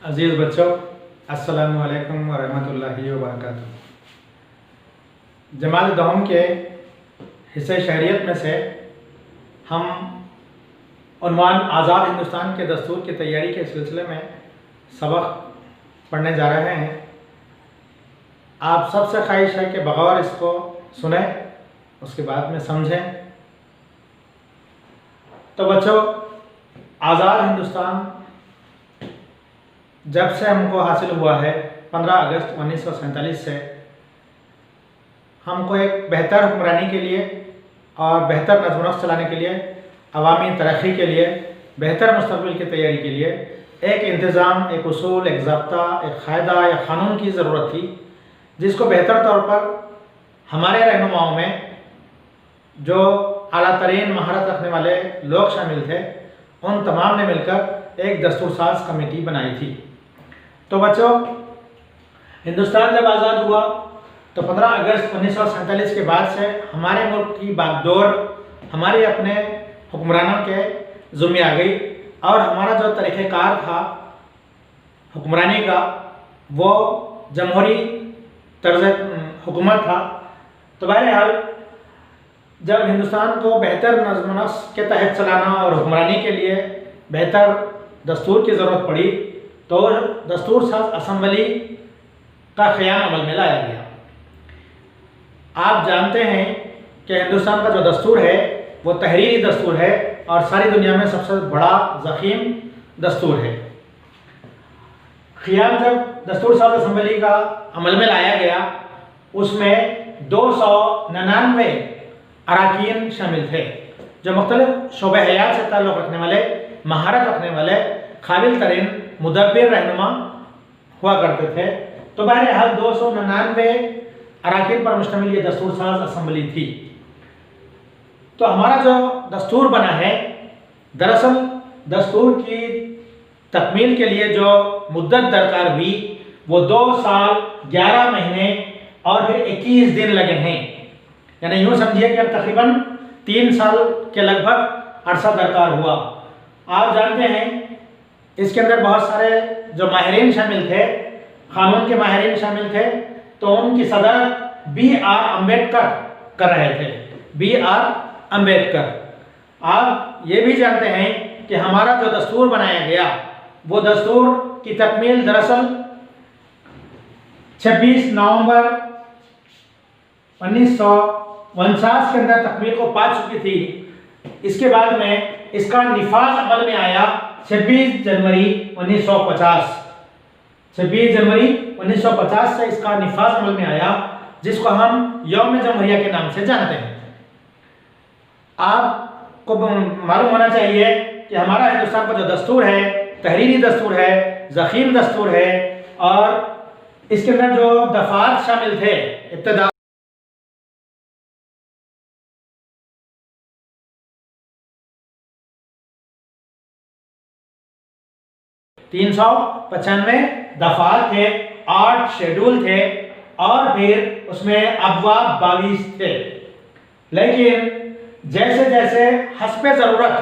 अज़ीज़ बच्चों, अस्सलामु अलैकुम व रहमतुल्लाहि व बरकातुहू। जमात दौम के हिस्से शहरियत में से हम उन्वान आज़ाद हिंदुस्तान के दस्तूर की तैयारी के सिलसिले में सबक पढ़ने जा रहे हैं। आप सबसे ख्वाहिश है कि बग़ौर इसको सुने, उसके बाद में समझें। तो बच्चों, आज़ाद हिंदुस्तान जब से हमको हासिल हुआ है 15 अगस्त 1947 से, हमको एक बेहतर हुक्मरानी के लिए और बेहतर नज़्म-ओ-नस्क़ चलाने के लिए, अवामी तरक्की के लिए, बेहतर मुस्तक़बिल की तैयारी के लिए एक इंतज़ाम, एक उसूल, एक ज़ाब्ता, एक क़ायदा या क़ानून की ज़रूरत थी, जिसको बेहतर तौर पर हमारे रहनुमाओं में जो आला तरीन महारत रखने वाले लोग शामिल थे, उन तमाम ने मिलकर एक दस्तूर साज कमेटी बनाई थी। तो बच्चों, हिंदुस्तान जब आज़ाद हुआ तो 15 अगस्त 1947 के बाद से हमारे मुल्क की बागडोर हमारे अपने हुक्मरानों के ज़िम्मे आ गई और हमारा जो तरीक़ेकार था हुक्मरानी का, वो जमहूरी तर्ज़ हुकूमत था। तो बहरहाल जब हिंदुस्तान को बेहतर नज़्म-ओ-नस्क़ के तहत चलाना और हुक्मरानी के लिए बेहतर दस्तूर की ज़रूरत पड़ी, तो दस्तूर साज असम्बली का क़याम अमल में लाया गया। आप जानते हैं कि हिंदुस्तान का जो दस्तूर है वो तहरीरी दस्तूर है और सारी दुनिया में सबसे बड़ा ज़ख़ीम दस्तूर है। क़याम जब दस्तूर साज असम्बली का अमल में लाया गया, उसमें 299 अरकान शामिल थे, जो मुख्तलिफ शोबे हयात से ताल्लुक़ रखने वाले, महारत रखने वाले, काबिल तरीन मुदब्बिर रहनुमा हुआ करते थे। तो बहरहाल 299 अरकान पर मुश्तमिल ये दस्तूर साज असम्बली थी। तो हमारा जो दस्तूर बना है, दरअसल दस्तूर की तकमील के लिए जो मुद्दत दरकार हुई वो 2 साल 11 महीने और फिर 21 दिन लगे हैं। यानी यूँ समझिए कि अब तकरीबन 3 साल के लगभग अरसा दरकार हुआ। आप जानते हैं इसके अंदर बहुत सारे जो माहिरीन शामिल थे, क़ानून के माहिरीन शामिल थे, तो उनकी सदर B.R. अम्बेडकर कर रहे थे। B.R. अम्बेडकर। आप ये भी जानते हैं कि हमारा जो दस्तूर बनाया गया, वो दस्तूर की तकमील दरअसल 26 नवंबर 1949 के अंदर तकमील को पा चुकी थी। इसके बाद में इसका निफाज अमल में आया 26 जनवरी 1950। 26 जनवरी 1950 से इसका निफाज अमल में आया, जिसको हम यौम जमहूरिया के नाम से जानते हैं। आपको मालूम होना चाहिए कि हमारा हिंदुस्तान का जो दस्तूर है, तहरीरी दस्तूर है, ज़ख़ीम दस्तूर है और इसके अंदर जो दफ़ात शामिल थे, इब्तिदा 395 दफ़ात थे, 8 शेड्यूल थे और फिर उसमें अबवाब 22 थे। लेकिन जैसे जैसे हस्बे ज़रूरत,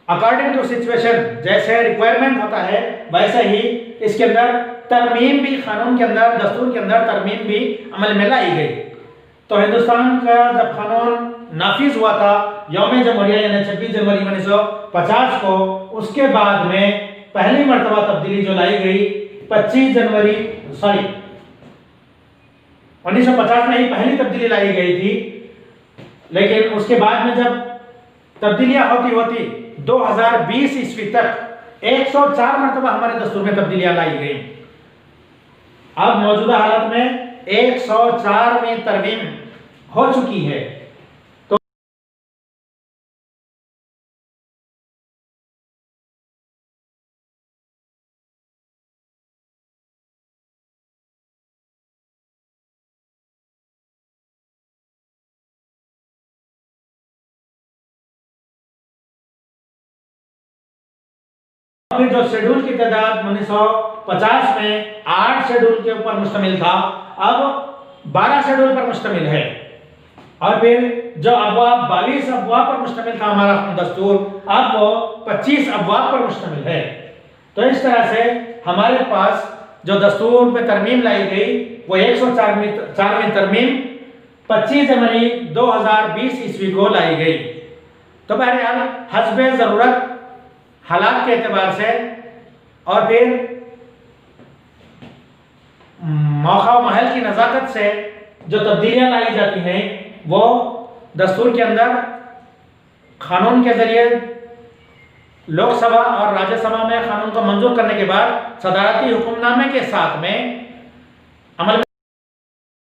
अकॉर्डिंग टू सिचुएशन, जैसे रिक्वायरमेंट होता है, वैसे ही इसके अंदर तरमीम भी, क़ानून के अंदर, दस्तूर के अंदर तरमीम भी अमल में लाई गई। तो हिंदुस्तान का जब कानून नाफिज हुआ था यौम जमहूरिया यानी 26 जनवरी 1950 को, उसके बाद में पहली मरतबा तब्दीली जो लाई गई 25 जनवरी 1950 में ही पहली तब्दीली लाई गई थी। लेकिन उसके बाद में जब तब्दीलियां होती होती 2020 ईस्वी तक 104 मरतबा हमारे दस्तूर में तब्दीलियां लाई गई। अब मौजूदा हालत में 104वीं तरमीम हो चुकी है। तो फिर जो शेड्यूल की तादाद 1950 में 8 शेड्यूल के ऊपर मुश्तमिल था, अब 12 शेड्यूल पर मुश्तमिल है। और फिर जो अबवाब 22 अबवाब पर मुश्तमिल था हमारा दस्तूर, अब वो 25 अबवाब पर मुश्तमिल है। तो इस तरह से हमारे पास जो दस्तूर में तरमीम लाई गई वो 104वीं तरमीम 25 जनवरी 2020 ईस्वी को लाई गई। तो बहरहाल हस्बे ज़रूरत हालात के एतबार से और फिर मौका व महल की नज़ाकत से जो तब्दीलियाँ लाई जाती हैं वो दस्तूर के अंदर कानून के ज़रिए लोकसभा और राज्यसभा में कानून को मंजूर करने के बाद सदारती हुक्मनामे के साथ में अमल